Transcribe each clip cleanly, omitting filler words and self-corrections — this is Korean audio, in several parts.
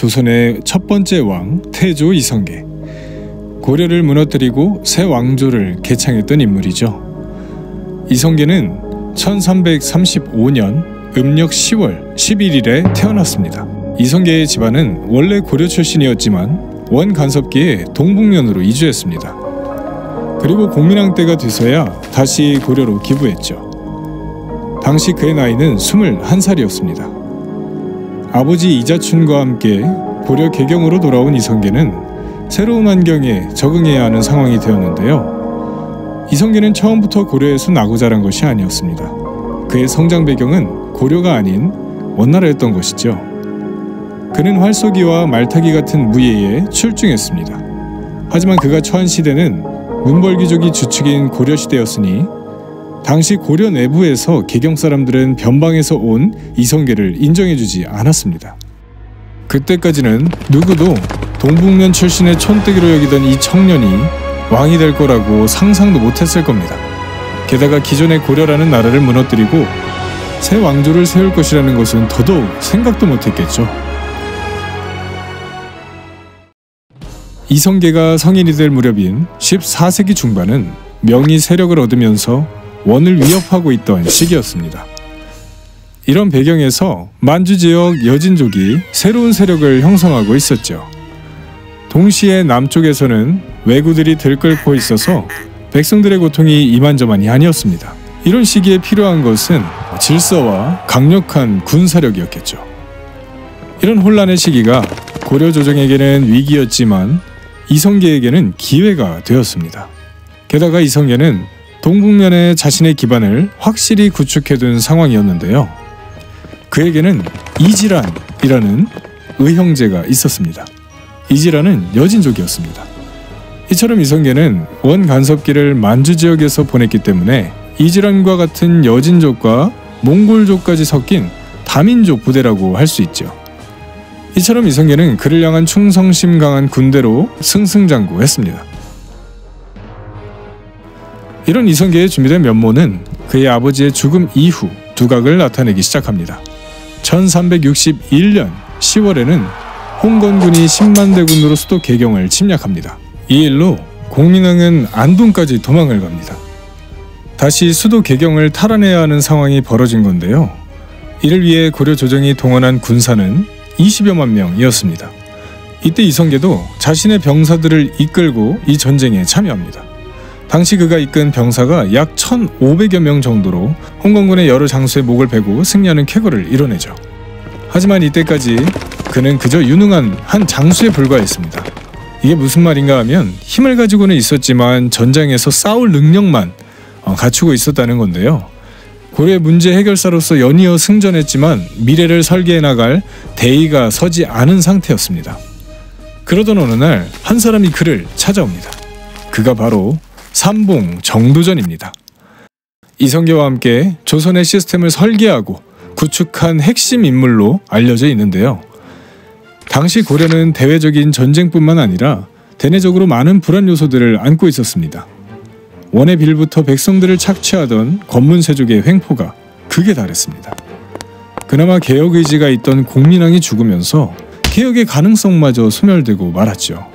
조선의 첫 번째 왕 태조 이성계. 고려를 무너뜨리고 새 왕조를 개창했던 인물이죠. 이성계는 1335년 음력 10월 11일에 태어났습니다. 이성계의 집안은 원래 고려 출신이었지만 원간섭기에 동북면으로 이주했습니다. 그리고 공민왕 때가 돼서야 다시 고려로 기부했죠. 당시 그의 나이는 21살이었습니다. 아버지 이자춘과 함께 고려 개경으로 돌아온 이성계는 새로운 환경에 적응해야 하는 상황이 되었는데요. 이성계는 처음부터 고려에서 나고 자란 것이 아니었습니다. 그의 성장 배경은 고려가 아닌 원나라였던 것이죠. 그는 활쏘기와 말타기 같은 무예에 출중했습니다. 하지만 그가 처한 시대는 문벌귀족이 주축인 고려시대였으니 당시 고려 내부에서 개경 사람들은 변방에서 온 이성계를 인정해주지 않았습니다. 그때까지는 누구도 동북면 출신의 촌뜨기로 여기던 이 청년이 왕이 될 거라고 상상도 못했을 겁니다. 게다가 기존의 고려라는 나라를 무너뜨리고 새 왕조를 세울 것이라는 것은 더더욱 생각도 못했겠죠. 이성계가 성인이 될 무렵인 14세기 중반은 명이 세력을 얻으면서 원을 위협하고 있던 시기였습니다. 이런 배경에서 만주 지역 여진족이 새로운 세력을 형성하고 있었죠. 동시에 남쪽에서는 왜구들이 들끓고 있어서 백성들의 고통이 이만저만이 아니었습니다. 이런 시기에 필요한 것은 질서와 강력한 군사력이었겠죠. 이런 혼란의 시기가 고려 조정에게는 위기였지만 이성계에게는 기회가 되었습니다. 게다가 이성계는 동북면에 자신의 기반을 확실히 구축해둔 상황이었는데요. 그에게는 이지란이라는 의형제가 있었습니다. 이지란은 여진족이었습니다. 이처럼 이성계는 원간섭기를 만주 지역에서 보냈기 때문에 이지란과 같은 여진족과 몽골족까지 섞인 다민족 부대라고 할 수 있죠. 이처럼 이성계는 그를 향한 충성심 강한 군대로 승승장구했습니다. 이런 이성계의 준비된 면모는 그의 아버지의 죽음 이후 두각을 나타내기 시작합니다. 1361년 10월에는 홍건군이 10만 대군으로 수도 개경을 침략합니다. 이 일로 공민왕은 안동까지 도망을 갑니다. 다시 수도 개경을 탈환해야 하는 상황이 벌어진 건데요. 이를 위해 고려 조정이 동원한 군사는 20여만 명이었습니다. 이때 이성계도 자신의 병사들을 이끌고 이 전쟁에 참여합니다. 당시 그가 이끈 병사가 약 1,500여 명 정도로 홍건군의 여러 장수의 목을 베고 승리하는 쾌거를 이뤄내죠. 하지만 이때까지 그는 그저 유능한 한 장수에 불과했습니다. 이게 무슨 말인가 하면 힘을 가지고는 있었지만 전장에서 싸울 능력만 갖추고 있었다는 건데요. 고려의 문제 해결사로서 연이어 승전했지만 미래를 설계해 나갈 대의가 서지 않은 상태였습니다. 그러던 어느 날 한 사람이 그를 찾아옵니다. 그가 바로 삼봉 정도전입니다. 이성계와 함께 조선의 시스템을 설계하고 구축한 핵심 인물로 알려져 있는데요. 당시 고려는 대외적인 전쟁뿐만 아니라 대내적으로 많은 불안 요소들을 안고 있었습니다. 원의 빌부터 백성들을 착취하던 권문세족의 횡포가 극에 달했습니다. 그나마 개혁 의지가 있던 공민왕이 죽으면서 개혁의 가능성마저 소멸되고 말았죠.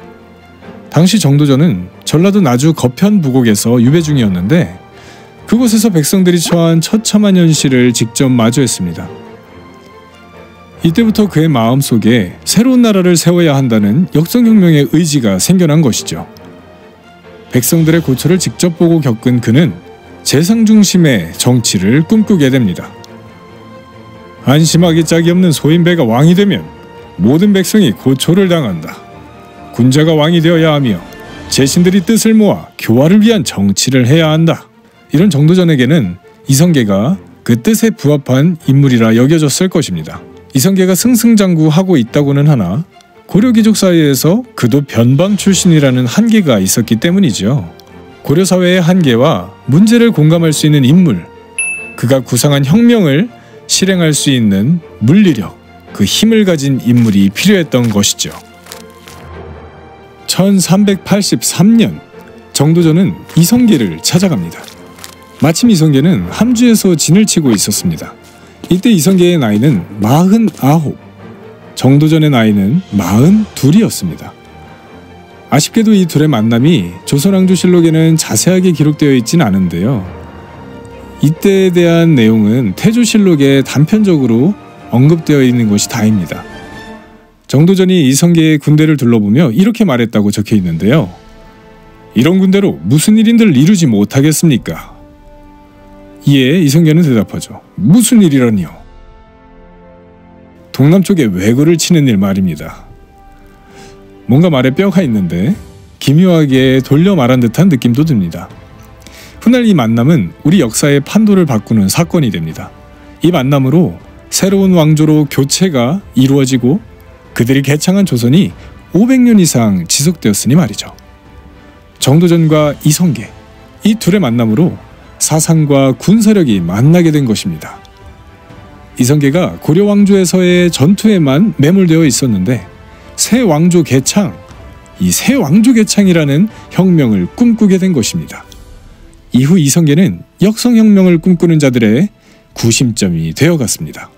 당시 정도전은 전라도 나주 거편 부곡에서 유배 중이었는데 그곳에서 백성들이 처한 처참한 현실을 직접 마주했습니다. 이때부터 그의 마음속에 새로운 나라를 세워야 한다는 역성혁명의 의지가 생겨난 것이죠. 백성들의 고초를 직접 보고 겪은 그는 재상 중심의 정치를 꿈꾸게 됩니다. 안심하기 짝이 없는 소인배가 왕이 되면 모든 백성이 고초를 당한다. 군자가 왕이 되어야 하며 제신들이 뜻을 모아 교화를 위한 정치를 해야 한다. 이런 정도전에게는 이성계가 그 뜻에 부합한 인물이라 여겨졌을 것입니다. 이성계가 승승장구하고 있다고는 하나 고려귀족 사이에서 그도 변방 출신이라는 한계가 있었기 때문이죠. 고려사회의 한계와 문제를 공감할 수 있는 인물, 그가 구상한 혁명을 실행할 수 있는 물리력, 그 힘을 가진 인물이 필요했던 것이죠. 1383년 정도전은 이성계를 찾아갑니다. 마침 이성계는 함주에서 진을 치고 있었습니다. 이때 이성계의 나이는 49. 정도전의 나이는 42이었습니다. 아쉽게도 이 둘의 만남이 조선왕조실록에는 자세하게 기록되어 있진 않은데요. 이때에 대한 내용은 태조실록에 단편적으로 언급되어 있는 것이 다입니다. 정도전이 이성계의 군대를 둘러보며 이렇게 말했다고 적혀 있는데요. 이런 군대로 무슨 일인들 이루지 못하겠습니까? 이에 이성계는 대답하죠. 무슨 일이라니요? 동남쪽에 왜구를 치는 일 말입니다. 뭔가 말에 뼈가 있는데 기묘하게 돌려 말한 듯한 느낌도 듭니다. 훗날 이 만남은 우리 역사의 판도를 바꾸는 사건이 됩니다. 이 만남으로 새로운 왕조로 교체가 이루어지고 그들이 개창한 조선이 500년 이상 지속되었으니 말이죠. 정도전과 이성계, 이 둘의 만남으로 사상과 군사력이 만나게 된 것입니다. 이성계가 고려 왕조에서의 전투에만 매몰되어 있었는데 새 왕조 개창, 이 새 왕조 개창이라는 혁명을 꿈꾸게 된 것입니다. 이후 이성계는 역성혁명을 꿈꾸는 자들의 구심점이 되어갔습니다.